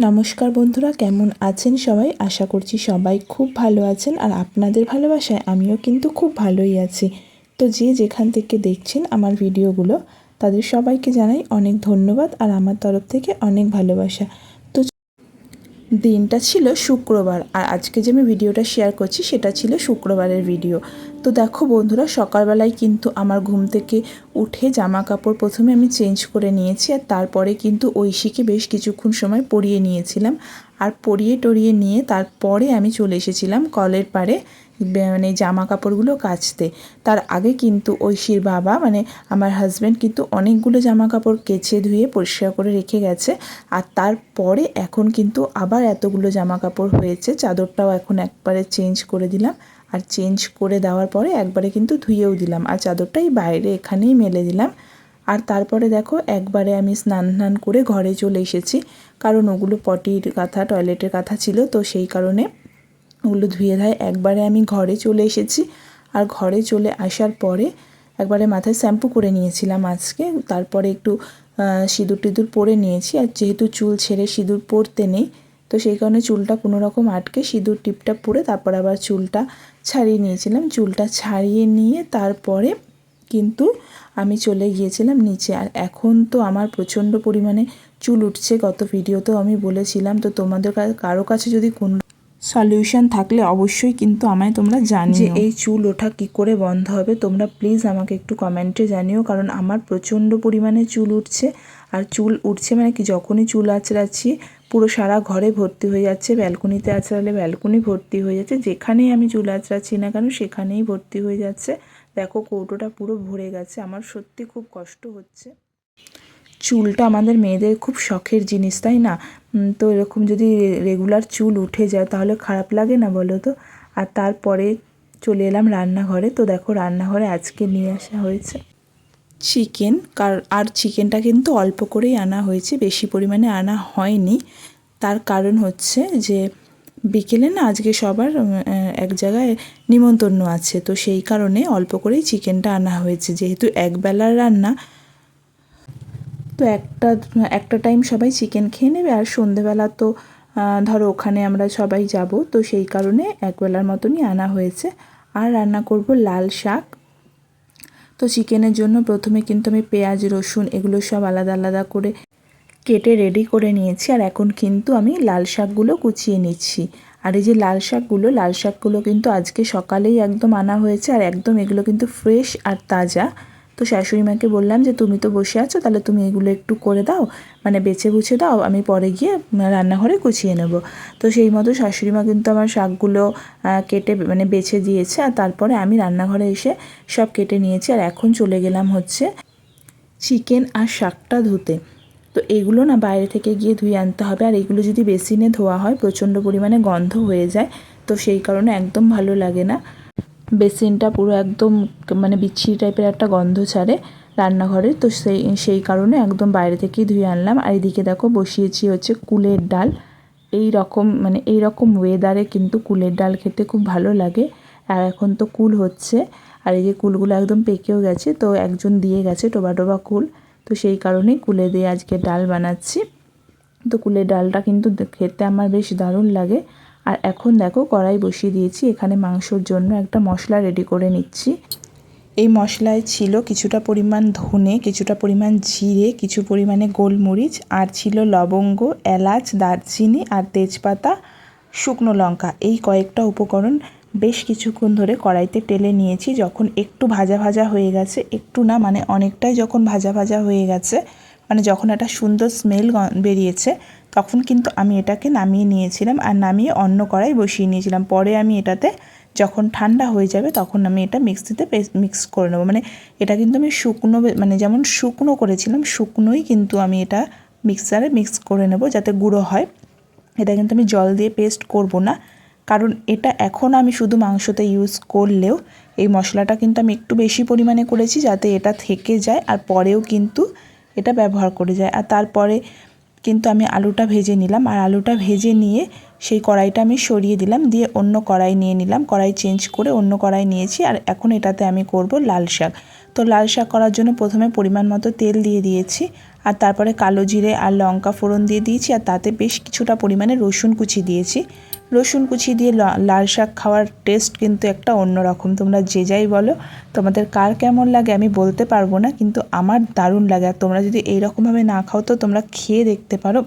নমস্কার বন্ধুরা, কেমন আছেন সবাই? আশা করছি সবাই খুব ভালো আছেন। আর আপনাদের ভালোবাসায় আমিও কিন্তু খুব ভালোই আছি। তো যে যেখান থেকে দেখছেন আমার ভিডিওগুলো, তাদের সবাইকে জানাই অনেক ধন্যবাদ আর আমার তরফ থেকে অনেক ভালোবাসা। তো দিনটা ছিল শুক্রবার, আর আজকে যে আমি ভিডিওটা শেয়ার করছি সেটা ছিল শুক্রবারের ভিডিও। তো দেখো বন্ধুরা, সকালবেলায় কিন্তু আমার ঘুম থেকে উঠে জামা কাপড় প্রথমে আমি চেঞ্জ করে নিয়েছি, আর তারপরে কিন্তু ঐশীকে বেশ কিছুক্ষণ সময় পরিয়ে নিয়েছিলাম। আর পরিয়ে টরিয়ে নিয়ে তারপরে আমি চলে এসেছিলাম কলের পাড়ে মানে জামা কাপড়গুলো কাচতে। তার আগে কিন্তু ঐশীর বাবা মানে আমার হাজব্যান্ড কিন্তু অনেকগুলো জামা কাপড় কেচে ধুয়ে পরিষ্কার করে রেখে গেছে। আর তারপরে এখন কিন্তু আবার এতগুলো জামা কাপড় হয়েছে। চাদরটাও এখন একবারে চেঞ্জ করে দিলাম, আর চেঞ্জ করে দেওয়ার পরে একবারে কিন্তু ধুয়েও দিলাম, আর চাদরটাই বাইরে এখানেই মেলে দিলাম। আর তারপরে দেখো একবারে আমি স্নান করে ঘরে চলে এসেছি, কারণ ওগুলো পটির কাঁথা টয়লেটের কাঁথা ছিল, তো সেই কারণে ওগুলো ধুয়ে ধায় একবারে আমি ঘরে চলে এসেছি। আর ঘরে চলে আসার পরে একবারে মাথায় শ্যাম্পু করে নিয়েছিলাম আজকে। তারপরে একটু সিঁদুর টিঁদুর পরে নিয়েছি, আর যেহেতু চুল ছেড়ে সিঁদুর পরতে নেই, তো সেই কারণে চুলটা কোনো রকম আটকে সিঁদুর টিপটা পরে তারপর আবার চুলটা ছাড়িয়ে নিয়েছিলাম। চুলটা ছাড়িয়ে নিয়ে তারপরে কিন্তু আমি চলে গিয়েছিলাম নিচে। আর এখন তো আমার প্রচণ্ড পরিমাণে চুল উঠছে, গত ভিডিওতেও আমি বলেছিলাম। তো তোমাদের কারো কাছে যদি কোনো সলিউশন থাকলে অবশ্যই কিন্তু আমায় তোমরা জানিও যে এই চুল ওঠা কী করে বন্ধ হবে। তোমরা প্লিজ আমাকে একটু কমেন্টে জানিও, কারণ আমার প্রচণ্ড পরিমাণে চুল উঠছে। আর চুল উঠছে মানে কি, যখনই চুল আঁচড়াচ্ছি পুরো সারা ঘরে ভর্তি হয়ে যাচ্ছে, ব্যালকনিতে আঁচড়ালে ব্যালকনি ভর্তি হয়ে যাচ্ছে, যেখানেই আমি চুল আঁচড়াচ্ছি না কেন সেখানেই ভর্তি হয়ে যাচ্ছে। দেখো কৌটোটা পুরো ভরে গেছে, আমার সত্যি খুব কষ্ট হচ্ছে। চুলটা আমাদের মেয়েদের খুব শখের জিনিস, তাই না? তো এরকম যদি রেগুলার চুল উঠে যায় তাহলে খারাপ লাগে না বলো তো? আর তারপরে চলে এলাম রান্নাঘরে। তো দেখো রান্নাঘরে আজকে নিয়ে আসা হয়েছে চিকেন। আর চিকেনটা কিন্তু অল্প করেই আনা হয়েছে, বেশি পরিমাণে আনা হয়নি। তার কারণ হচ্ছে যে বিকেলে না আজকে সবার এক জায়গায় নিমন্ত্রণ আছে, তো সেই কারণে অল্প করেই চিকেনটা আনা হয়েছে। যেহেতু একবেলার রান্না, তো একটা টাইম সবাই চিকেন খেয়ে নেবে, আর সন্ধেবেলা তো ধরো ওখানে আমরা সবাই যাব, তো সেই কারণে একবেলার মতনই আনা হয়েছে। আর রান্না করব লাল শাক। তো চিকেনের জন্য প্রথমে কিন্তু আমি পেঁয়াজ রসুন এগুলো সব আলাদা আলাদা করে কেটে রেডি করে নিয়েছি, আর এখন কিন্তু আমি লাল শাকগুলো কুচিয়ে নিচ্ছি। আর এই যে লাল শাকগুলো কিন্তু আজকে সকালেই একদম আনা হয়েছে, আর একদম এগুলো কিন্তু ফ্রেশ আর তাজা। তো শাশুড়ি মাকে বললাম যে তুমি তো বসে আছো, তাহলে তুমি এগুলো একটু করে দাও, মানে বেছে বুছে দাও, আমি পরে গিয়ে রান্নাঘরে কুচিয়ে নেব। তো সেই মতো শাশুড়ি মা কিন্তু আমার শাকগুলো কেটে মানে বেছে দিয়েছে, আর তারপরে আমি রান্নাঘরে এসে সব কেটে নিয়েছি। আর এখন চলে গেলাম হচ্ছে চিকেন আর শাকটা ধুতে। তো এগুলো না বাইরে থেকে গিয়ে ধুয়ে আনতে হবে, আর এগুলো যদি বেসিনে ধোয়া হয় প্রচণ্ড পরিমাণে গন্ধ হয়ে যায়, তো সেই কারণে একদম ভালো লাগে না। বেসিনটা পুরো একদম মানে বিচ্ছিরি টাইপের একটা গন্ধ ছাড়ে রান্নাঘরে, তো সেই কারণে একদম বাইরে থেকেই ধুয়ে আনলাম। আর এদিকে দেখো বসিয়েছি হচ্ছে কুলের ডাল। এই রকম ওয়েদারে কিন্তু কুলের ডাল খেতে খুব ভালো লাগে। আর এখন তো কুল হচ্ছে, আর এই যে কুলগুলো একদম পেকেও গেছে, তো একজন দিয়ে গেছে টোবা টোবা কুল, তো সেই কারণেই কুলে দিয়ে আজকে ডাল বানাচ্ছি। তো কুলের ডালটা কিন্তু খেতে আমার বেশ দারুণ লাগে। আর এখন দেখো কড়াই বসিয়ে দিয়েছি, এখানে মাংসর জন্য একটা মশলা রেডি করে নিচ্ছি। এই মশলায় ছিল কিছুটা পরিমাণ ধনে, কিছুটা পরিমাণ জিরে, কিছু পরিমাণে গোলমরিচ, আর ছিল লবঙ্গ, এলাচ, দারচিনি আর তেজপাতা, শুকনো লঙ্কা। এই কয়েকটা উপকরণ বেশ কিছুক্ষণ ধরে কড়াইতে টেলে নিয়েছি। যখন একটু ভাজা ভাজা হয়ে গেছে, একটু না মানে অনেকটাই যখন ভাজা ভাজা হয়ে গেছে, মানে যখন একটা সুন্দর স্মেল বেরিয়েছে, তখন কিন্তু আমি এটাকে নামিয়ে নিয়েছিলাম, আর নামিয়ে অন্য কড়াই বসিয়ে নিয়েছিলাম। পরে আমি এটাতে যখন ঠান্ডা হয়ে যাবে তখন আমি এটা মিক্সিতে মিক্স করে নেবো। মানে এটা কিন্তু আমি শুকনো মানে যেমন শুকনো করেছিলাম শুকনোই কিন্তু আমি এটা মিক্সারে মিক্স করে নেব যাতে গুঁড়ো হয়। এটা কিন্তু আমি জল দিয়ে পেস্ট করব না, কারণ এটা এখন আমি শুধু মাংসতে ইউজ করলেও এই মশলাটা কিন্তু আমি একটু বেশি পরিমাণে করেছি যাতে এটা থেকে যায়, আর পরেও কিন্তু এটা ব্যবহার করে যায়। আর তারপরে কিন্তু আমি আলুটা ভেজে নিলাম, আর আলুটা ভেজে নিয়ে সেই কড়াইটা আমি সরিয়ে দিলাম, দিয়ে অন্য কড়াই নিয়ে নিলাম, কড়াই চেঞ্জ করে অন্য কড়াই নিয়েছি। আর এখন এটাতে আমি করব লাল শাক। তো লাল শাক করার জন্য প্রথমে পরিমাণ মতো তেল দিয়ে দিয়েছি, আর তারপরে কালো জিরে আর লঙ্কা ফোড়ন দিয়ে দিয়েছি, আর তাতে বেশ কিছুটা পরিমাণে রসুন কুচি দিয়েছি। রসুন কুচি দিয়ে লাল শাক খাওয়ার টেস্ট কিন্তু একটা অন্যরকম। তোমরা যে যাই বলো, তোমাদের কার কেমন লাগে আমি বলতে পারবো না, কিন্তু আমার দারুণ লাগে। আর তোমরা যদি এইরকমভাবে না খাও তো তোমরা খেয়ে দেখতে পারো,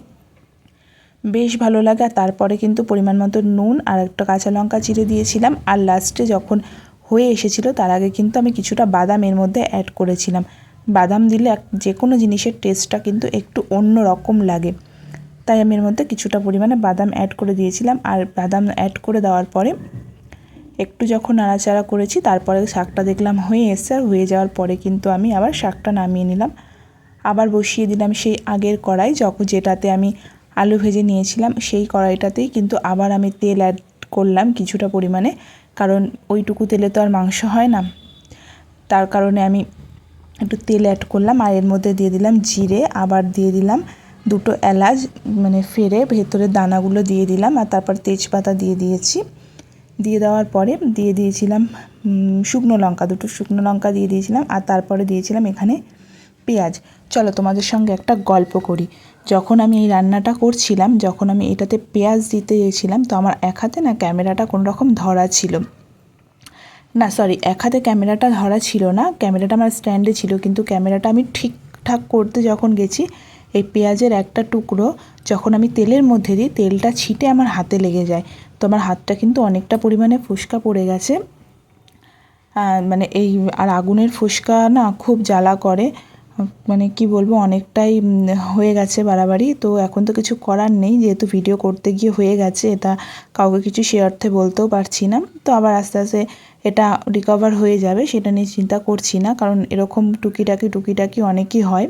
বেশ ভালো লাগে। আর তারপরে কিন্তু পরিমাণ মতো নুন আর একটা কাঁচা লঙ্কা চিড়ে দিয়েছিলাম। আর লাস্টে যখন হয়ে এসেছিলো তার আগে কিন্তু আমি কিছুটা বাদাম এর মধ্যে অ্যাড করেছিলাম। বাদাম দিলে যে কোনো জিনিসের টেস্টটা কিন্তু একটু অন্য রকম লাগে, তাই আমি এর মধ্যে কিছুটা পরিমাণে বাদাম অ্যাড করে দিয়েছিলাম। আর বাদাম অ্যাড করে দেওয়ার পরে একটু যখন নাড়াচাড়া করেছি, তারপরে শাকটা দেখলাম হয়ে এসছে। আর হয়ে যাওয়ার পরে কিন্তু আমি আবার শাকটা নামিয়ে নিলাম, আবার বসিয়ে দিলাম সেই আগের কড়াই যেটাতে আমি আলু ভেজে নিয়েছিলাম। সেই কড়াইটাতেই কিন্তু আবার আমি তেল অ্যাড করলাম কিছুটা পরিমাণে, কারণ ওইটুকু তেলে তো আর মাংস হয় না, তার কারণে আমি একটু তেল অ্যাড করলাম। আর এর মধ্যে দিয়ে দিলাম জিরে, আবার দিয়ে দিলাম দুটো এলাচ ফেড়ে ভেতরের দানাগুলো দিয়ে দিলাম, আর তারপর তেজপাতা দিয়ে দিয়েছি। দিয়ে দেওয়ার পরে দিয়ে দিয়েছিলাম শুকনো লঙ্কা, দুটো শুকনো লঙ্কা দিয়ে দিয়েছিলাম। আর তারপরে দিয়েছিলাম এখানে পেঁয়াজ। চলো তোমাদের সঙ্গে একটা গল্প করি। যখন আমি এই রান্নাটা করছিলাম, যখন আমি এটাতে পেঁয়াজ দিতে গেছিলাম, তো আমার এক হাতে না ক্যামেরাটা কোনো রকম ধরা ছিল না, সরি, এক হাতে ক্যামেরাটা ধরা ছিল না, ক্যামেরাটা আমার স্ট্যান্ডে ছিল, কিন্তু ক্যামেরাটা আমি ঠিকঠাক করতে যখন গেছি, এই পেঁয়াজের একটা টুকরো যখন আমি তেলের মধ্যে দিই, তেলটা ছিটে আমার হাতে লেগে যায়। তো আমার হাতটা কিন্তু অনেকটা পরিমাণে ফোস্কা পড়ে গেছে। এই আর আগুনের ফোস্কা না খুব জ্বালা করে, কি বলবো, অনেকটাই হয়ে গেছে বাড়াবাড়ি। তো এখন তো কিছু করার নেই, যেহেতু ভিডিও করতে গিয়ে হয়ে গেছে, এটা কাউকে কিছু সে অর্থে বলতেও পারছি না। তো আবার আস্তে আস্তে এটা রিকভার হয়ে যাবে, সেটা নিয়ে চিন্তা করছি না, কারণ এরকম টুকিটাকি অনেকই হয়।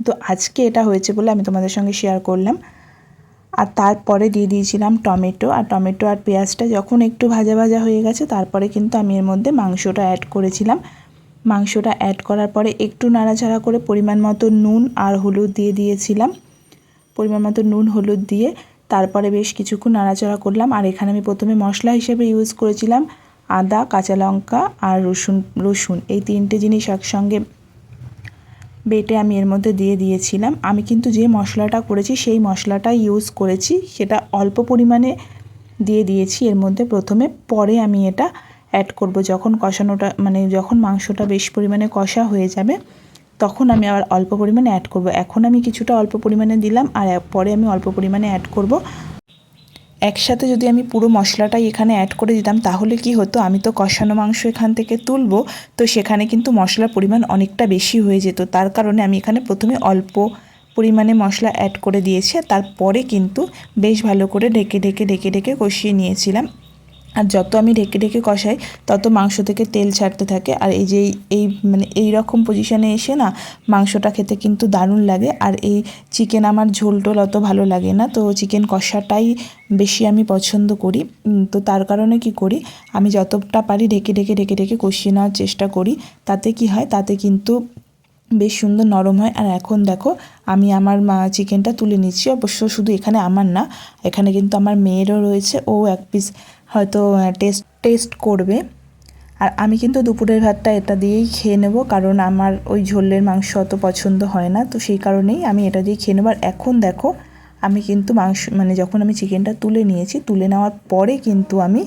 তো আজকে এটা হয়েছে বলে আমি তোমাদের সঙ্গে শেয়ার করলাম। আর তারপরে দিয়ে দিয়েছিলাম টমেটো, আর টমেটো আর পেঁয়াজটা যখন একটু ভাজা ভাজা হয়ে গেছে, তারপরে কিন্তু আমি এর মধ্যে মাংসটা অ্যাড করেছিলাম। মাংসটা অ্যাড করার পরে একটু নাড়াচাড়া করে পরিমাণ মতো নুন আর হলুদ দিয়ে দিয়েছিলাম। পরিমাণ মতো নুন হলুদ দিয়ে তারপরে বেশ কিছুক্ষণ নাড়াচাড়া করলাম। আর এখানে আমি প্রথমে মশলা হিসেবে ইউজ করেছিলাম আদা, কাঁচা লঙ্কা আর রসুন এই তিনটে জিনিস একসঙ্গে বেটে আমি এর মধ্যে দিয়ে দিয়েছিলাম। আমি কিন্তু যে মশলাটা করেছি সেই মশলাটাই ইউজ করেছি, সেটা অল্প পরিমাণে দিয়ে দিয়েছি এর মধ্যে প্রথমে, পরে আমি এটা অ্যাড করব যখন কষানোটা যখন মাংসটা বেশ পরিমাণে কষা হয়ে যাবে, তখন আমি আবার অল্প পরিমাণে অ্যাড করব। এখন আমি কিছুটা অল্প পরিমাণে দিলাম, আর পরে আমি অল্প পরিমাণে অ্যাড করব। একসাথে যদি আমি পুরো মশলাটাই এখানে অ্যাড করে দিতাম, তাহলে কি হতো, আমি তো কষানো মাংস এখান থেকে তুলবো, তো সেখানে কিন্তু মশলার পরিমাণ অনেকটা বেশি হয়ে যেত। তার কারণে আমি এখানে প্রথমে অল্প পরিমাণে মশলা অ্যাড করে দিয়েছি, আর তারপরে কিন্তু বেশ ভালো করে ঢেকে কষিয়ে নিয়েছিলাম। আর যত আমি ঢেকে কষাই, তত মাংস থেকে তেল ছাড়তে থাকে। আর এই যে এই রকম পজিশানে এসে না মাংসটা খেতে কিন্তু দারুণ লাগে। আর এই চিকেন আমার ঝোল টোল অত ভালো লাগে না, তো চিকেন কষাটাই বেশি আমি পছন্দ করি। তো তার কারণে কি করি, আমি যতটা পারি ঢেকে কষিয়ে নেওয়ার চেষ্টা করি। তাতে কি হয়, তাতে কিন্তু বেশ সুন্দর নরম হয়। আর এখন দেখো আমি আমার চিকেনটা তুলে নিচ্ছি। অবশ্য শুধু এখানে আমার না, এখানে কিন্তু আমার মেয়েরও রয়েছে, ও এক পিস হয়তো টেস্ট করবে। আর আমি কিন্তু দুপুরের ভাতটা এটা দিয়েই খেয়ে নেব, কারণ আমার ওই ঝোলের মাংস অত পছন্দ হয় না, তো সেই কারণেই আমি এটা দিয়ে খেয়ে নেব। আর এখন দেখো আমি কিন্তু মাংস যখন আমি চিকেনটা তুলে নিয়েছি, তুলে নেওয়ার পরে কিন্তু আমি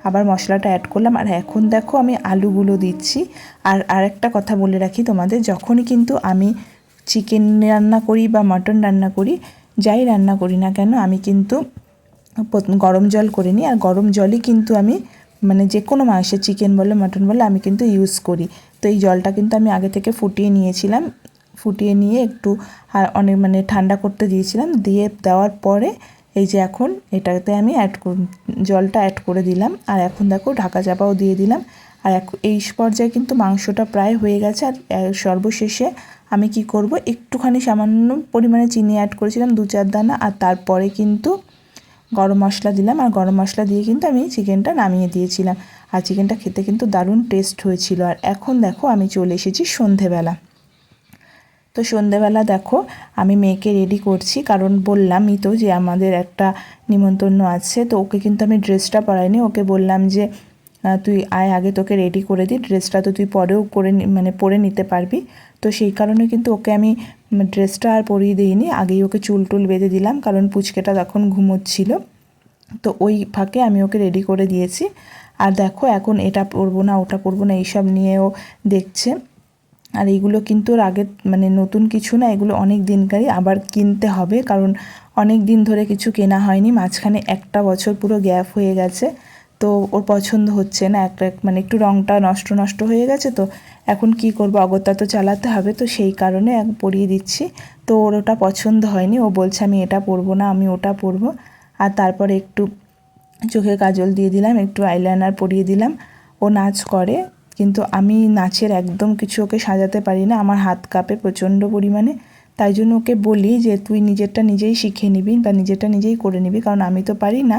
আবার মশলাটা অ্যাড করলাম। আর এখন দেখো আমি আলুগুলো দিচ্ছি। আর আরেকটা কথা বলে রাখি তোমাদের, যখনই কিন্তু আমি চিকেন রান্না করি বা মটন রান্না করি, যাই রান্না করি না কেন, আমি কিন্তু গরম জল করে নিই। আর গরম জলই কিন্তু আমি যে কোনো মাংসের, চিকেন বলো মটন বলো, আমি কিন্তু ইউজ করি। তো এই জলটা কিন্তু আমি আগে থেকে ফুটিয়ে নিয়েছিলাম, ফুটিয়ে নিয়ে একটু আর অনেক ঠান্ডা করতে দিয়েছিলাম। দিয়ে দেওয়ার পরে এই যে এখন এটাতে আমি জলটা অ্যাড করে দিলাম। আর এখন দেখো ঢাকা চাপাও দিয়ে দিলাম। আর এই পর্যায়ে কিন্তু মাংসটা প্রায় হয়ে গেছে। আর সর্বশেষে আমি কি করব, একটুখানি সামান্য পরিমাণে চিনি অ্যাড করেছিলাম, 2-4 দানা। আর তারপরে কিন্তু গরম মশলা দিলাম, আর গরম মশলা দিয়ে কিন্তু আমি চিকেনটা নামিয়ে দিয়েছিলাম। আর চিকেনটা খেতে কিন্তু দারুণ টেস্ট হয়েছিল। আর এখন দেখো আমি চলে এসেছি সন্ধেবেলা। তো সন্ধেবেলা দেখো আমি মেয়েকে রেডি করছি, কারণ বললামই তো যে আমাদের একটা নিমন্ত্রণ আছে। তো ওকে কিন্তু আমি ড্রেসটা পরাইনি, ওকে বললাম যে তুই আয় আগে তোকে রেডি করে দিই, ড্রেসটা তো তুই পরেও পরে নিতে পারবি। তো সেই কারণে কিন্তু ওকে আমি ড্রেসটা আর পরিয়ে দিইনি, আগেই ওকে চুল টুল বেঁধে দিলাম, কারণ পুচকেটা তখন ঘুমোচ্ছিল। তো ওই ফাঁকে আমি ওকে রেডি করে দিয়েছি। আর দেখো এখন এটা পরবো না ওটা পরবো না এইসব নিয়েও দেখছে। আর এইগুলো কিন্তু ওর আগে নতুন কিছু না, এগুলো অনেক দিনকারই, আবার কিনতে হবে, কারণ অনেক দিন ধরে কিছু কেনা হয়নি, মাঝখানে একটা বছর পুরো গ্যাপ হয়ে গেছে। তো ওর পছন্দ হচ্ছে না, একটা একটু রঙটা নষ্ট নষ্ট হয়ে গেছে। তো এখন কি করব, অগত্যা তো চালাতে হবে, তো সেই কারণে পরিয়ে দিচ্ছি। তো ওর ওটা পছন্দ হয়নি, ও বলছে আমি এটা পরবো না, আমি ওটা পরবো। আর তারপরে একটু চোখে কাজল দিয়ে দিলাম, একটু আইলাইনার পরিয়ে দিলাম। ও নাচ করে, কিন্তু আমি নাচের একদম কিছু ওকে সাজাতে পারি না, আমার হাত কাঁপে প্রচণ্ড পরিমাণে। তাই জন্য ওকে বলি যে তুই নিজেরটা নিজেই শিখে নিবি বা নিজেরটা নিজেই করে নিবি, কারণ আমি তো পারি না।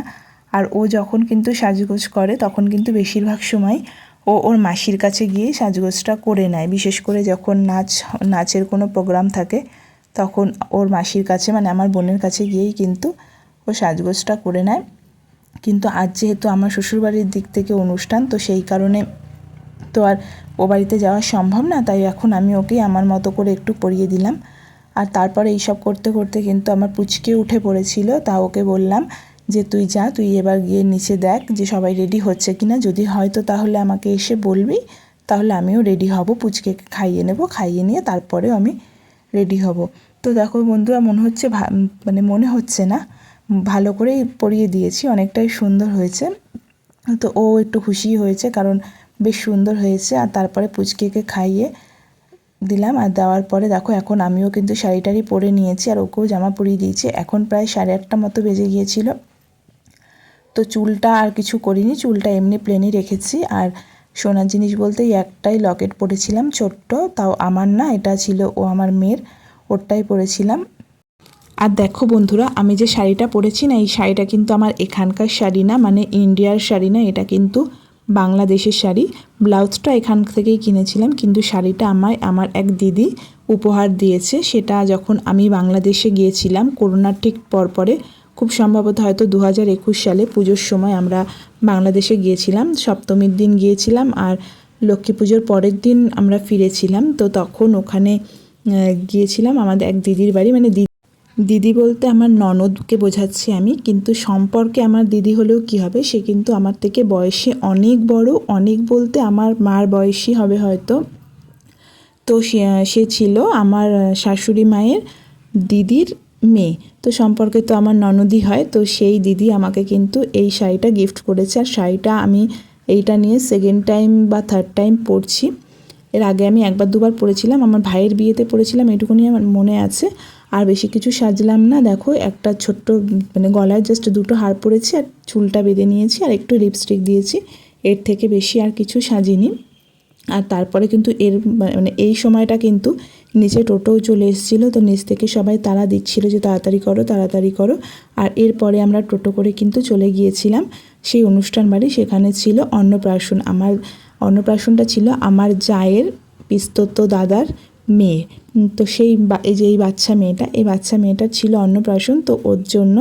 আর ও যখন কিন্তু সাজগোজ করে তখন কিন্তু বেশিরভাগ সময় ও ওর মাসির কাছে গিয়ে সাজগোজটা করে নেয়, বিশেষ করে যখন নাচের কোনো প্রোগ্রাম থাকে তখন ওর মাসির কাছে আমার বোনের কাছে গিয়েই কিন্তু ও সাজগোজটা করে নেয়। কিন্তু আজ যেহেতু আমার শ্বশুরবাড়ির দিক থেকে অনুষ্ঠান, তো সেই কারণে তো আর ও বাড়িতে যাওয়া সম্ভব না, তাই এখন আমি ওকেই আমার মতো করে একটু পরিয়ে দিলাম। আর তারপরে এইসব করতে করতে কিন্তু আমার পুচকে উঠে পড়েছিল, তা ওকে বললাম যে তুই যা, তুই এবার গিয়ে নিচে দেখ যে সবাই রেডি হচ্ছে কিনা, যদি হয় তো তাহলে আমাকে এসে বলবি, তাহলে আমিও রেডি হব, পুচকে খাইয়ে নেব, খাইয়ে নিয়ে তারপরেও আমি রেডি হব। তো দেখো বন্ধুরা, মনে হচ্ছে না, ভালো করেই পরিয়ে দিয়েছি, অনেকটাই সুন্দর হয়েছে। তো ও একটু খুশি হয়েছে, কারণ বেশ সুন্দর হয়েছে। আর তারপরে পুচকেকে খাইয়ে দিলাম, আর দেওয়ার পরে দেখো এখন আমিও কিন্তু শাড়ি পরে নিয়েছি, আর ওকেও জামা পরিয়ে দিয়েছি। এখন প্রায় 8:30 মতো বেজে গিয়েছিল। তো চুলটা আর কিছু করিনি, চুলটা এমনি প্লেনই রেখেছি। আর সোনার জিনিস বলতে একটাই লকেট পরেছিলাম ছোট্ট, তাও আমার না, এটা ছিল ও আমার মেয়ের, ওরটাই পরেছিলাম। আর দেখো বন্ধুরা, আমি যে শাড়িটা পরেছি না, এই শাড়িটা কিন্তু আমার এখানকার শাড়ি না, ইন্ডিয়ার শাড়ি না, এটা কিন্তু বাংলাদেশের শাড়ি। ব্লাউজটা এখান থেকেই কিনেছিলাম, কিন্তু শাড়িটা আমার এক দিদি উপহার দিয়েছে, সেটা যখন আমি বাংলাদেশে গিয়েছিলাম করোনার ঠিক পরপরে, খুব সম্ভবত হয়তো 2021 সালে পুজোর সময় আমরা বাংলাদেশে গিয়েছিলাম, সপ্তমীর দিন গিয়েছিলাম, আর লক্ষ্মী পুজোর পরের দিন আমরা ফিরেছিলাম। তো তখন ওখানে গিয়েছিলাম আমাদের এক দিদির বাড়ি, দিদি বলতে আমার ননদকে বোঝাচ্ছি আমি, কিন্তু সম্পর্কে আমার দিদি হলেও কি হবে, সে কিন্তু আমার থেকে বয়সে অনেক বড়, অনেক বলতে আমার মার বয়সী হবে হয়তো। তো সে ছিল আমার শাশুড়ি মায়ের দিদির মেয়ে, তো সম্পর্কে তো আমার ননদই হয়। তো সেই দিদি আমাকে কিন্তু এই শাড়িটা গিফট করেছে, আর শাড়িটা আমি এইটা নিয়ে সেকেন্ড টাইম বা থার্ড টাইম পরছি। এর আগে আমি একবার দুবার পরেছিলাম, আমার ভাইয়ের বিয়েতে পরেছিলাম, এটুকুনি আমার মনে আছে। আর বেশি কিছু সাজলাম না, দেখো একটা ছোট্ট গলায় জাস্ট দুটো হার পরেছি, আর চুলটা বেঁধে নিয়েছি, আর একটু লিপস্টিক দিয়েছি, এর থেকে বেশি আর কিছু সাজিনি। আর তারপরে কিন্তু এই সময়টা কিন্তু নিচে টোটোও চলে এসেছিলো, তো নিচ থেকে সবাই তাড়া দিচ্ছিলো যে তাড়াতাড়ি করো তাড়াতাড়ি করো। আর এরপরে আমরা টোটো করে কিন্তু চলে গিয়েছিলাম সেই অনুষ্ঠান বাড়ি, সেখানে ছিল অন্নপ্রাশন। আমার অন্নপ্রাশনটা ছিল আমার জায়ের পিস্তত দাদার মেয়ে। তো এই যে এই বাচ্চা মেয়েটার ছিল অন্নপ্রাশন, তো ওর জন্য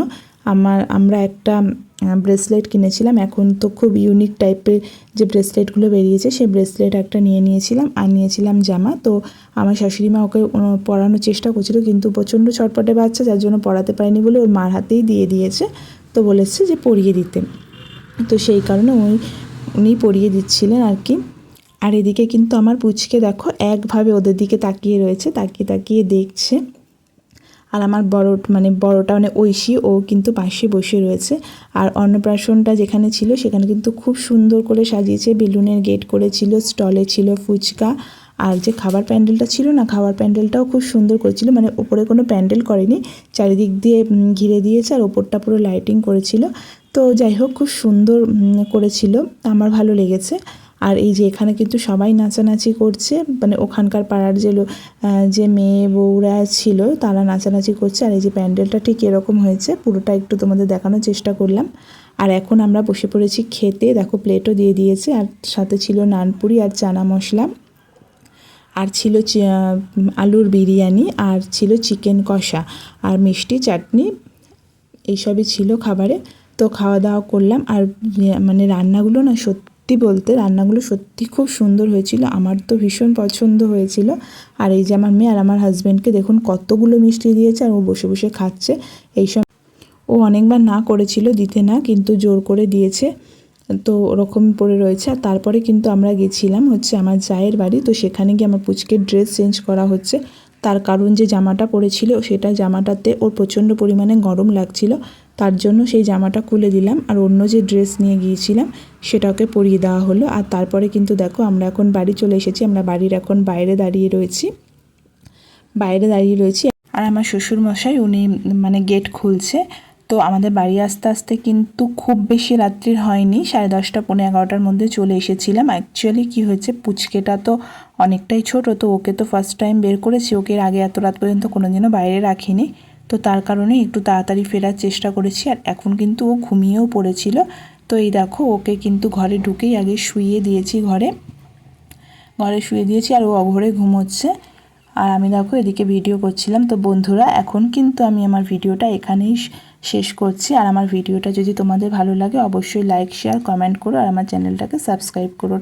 আমরা একটা ব্রেসলেট কিনেছিলাম। এখন তো খুব ইউনিক টাইপের যে ব্রেসলেটগুলো বেরিয়েছে, সেই ব্রেসলেট একটা নিয়ে নিয়েছিলাম, আর নিয়েছিলাম জামা। তো আমার শাশুড়ি মা ওকে পরানোর চেষ্টা করছিল, কিন্তু প্রচণ্ড ছটপটে বাচ্চা, যার জন্য পরাতে পারেনি বলে ওর মার হাতেই দিয়ে দিয়েছে, তো বলেছে যে পরিয়ে দিতে। তো সেই কারণে উনি পরিয়ে দিচ্ছিলেন আর কি। আর এদিকে কিন্তু আমার পুচকে দেখো একভাবে ওদের দিকে তাকিয়ে রয়েছে, তাকিয়ে তাকিয়ে দেখছে। আর আমার বড়টা ঐশী, ও কিন্তু পাশে বসে রয়েছে। আর অন্নপ্রাশনটা যেখানে ছিল সেখানে কিন্তু খুব সুন্দর করে সাজিয়েছে, বেলুনের গেট করেছিল, স্টলে ছিল ফুচকা, আর যে খাবার প্যান্ডেলটা ছিল না, খাবার প্যান্ডেলটাও খুব সুন্দর করেছিল, ওপরে কোনো প্যান্ডেল করেনি, চারিদিক দিয়ে ঘিরে দিয়েছে, আর ওপরটা পুরো লাইটিং করেছিল। তো যাই হোক, খুব সুন্দর করেছিল, আমার ভালো লেগেছে। আর এই যে এখানে কিন্তু সবাই নাচানাচি করছে, ওখানকার পাড়ার যে মেয়ে বউরা ছিল তারা নাচানাচি করছে। আর এই যে প্যান্ডেলটা ঠিক এরকম হয়েছে, পুরোটা একটু তোমাদের দেখানোর চেষ্টা করলাম। আর এখন আমরা বসে পড়েছি খেতে, দেখো প্লেটও দিয়ে দিয়েছে, আর সাথে ছিল নানপুরি আর চানা মশলা, আর ছিল আলুর বিরিয়ানি, আর ছিল চিকেন কষা, আর মিষ্টি চাটনি, এইসবই ছিল খাবারে। তো খাওয়া দাওয়া করলাম, আর রান্নাগুলো না সত্যি সত্যি বলতে রান্নাগুলো সত্যি খুব সুন্দর হয়েছিল, আমার তো ভীষণ পছন্দ হয়েছিল। আর এই যে আমার মেয়ে আর আমার হাজব্যান্ডকে দেখুন কতগুলো মিষ্টি দিয়েছে, আর ও বসে বসে খাচ্ছে। এইসব ও অনেকবার না করেছিল দিতে না, কিন্তু জোর করে দিয়েছে, তো ওরকম পড়ে রয়েছে। আর তারপরে কিন্তু আমরা গেছিলাম হচ্ছে আমার জায়ের বাড়ি, তো সেখানে গিয়ে আমার পুচকের ড্রেস চেঞ্জ করা হচ্ছে। তার কারণ যে জামাটা পরেছিল সেটা জামাটাতে ওর প্রচণ্ড পরিমাণে গরম লাগছিল, তার জন্য সেই জামাটা খুলে দিলাম, আর অন্য যে ড্রেস নিয়ে গিয়েছিলাম সেটাকে পরিয়ে দেওয়া হলো। আর তারপরে কিন্তু দেখো আমরা এখন বাড়ি চলে এসেছি, আমরা বাড়ির এখন বাইরে দাঁড়িয়ে রয়েছি। আর আমার শ্বশুরমশাই উনি মানে গেট খুলছে। তো আমাদের বাড়ি আসতে আসতে কিন্তু খুব বেশি রাত্রির হয়নি, 10:30 পৌনে 11টার মধ্যে চলে এসেছিলাম। অ্যাকচুয়ালি কি হয়েছে, পুচকেটা তো অনেকটাই ছোট, তো ওকে তো ফার্স্ট টাইম বের করেছি, ওকে এর আগে এত রাত পর্যন্ত কোনোদিনও বাইরে রাখিনি, তো তার কারণে একটু তাড়াতাড়ি ফেরার চেষ্টা করেছি। আর এখন কিন্তু ও ঘুমিয়েও পড়েছিল। তো এই দেখো ওকে কিন্তু ঘরে ঢুকেই আগে শুইয়ে দিয়েছি, ঘরে শুয়ে দিয়েছি, আর ও অঘরে ঘুমোচ্ছে। আর আমি দেখো এদিকে ভিডিও করছিলাম। তো বন্ধুরা এখন কিন্তু আমি আমার ভিডিওটা এখানেই শেষ করছি। আর আমার ভিডিওটা যদি তোমাদের ভালো লাগে অবশ্যই লাইক শেয়ার কমেন্ট করো, আর আমার চ্যানেলটাকে সাবস্ক্রাইব করো।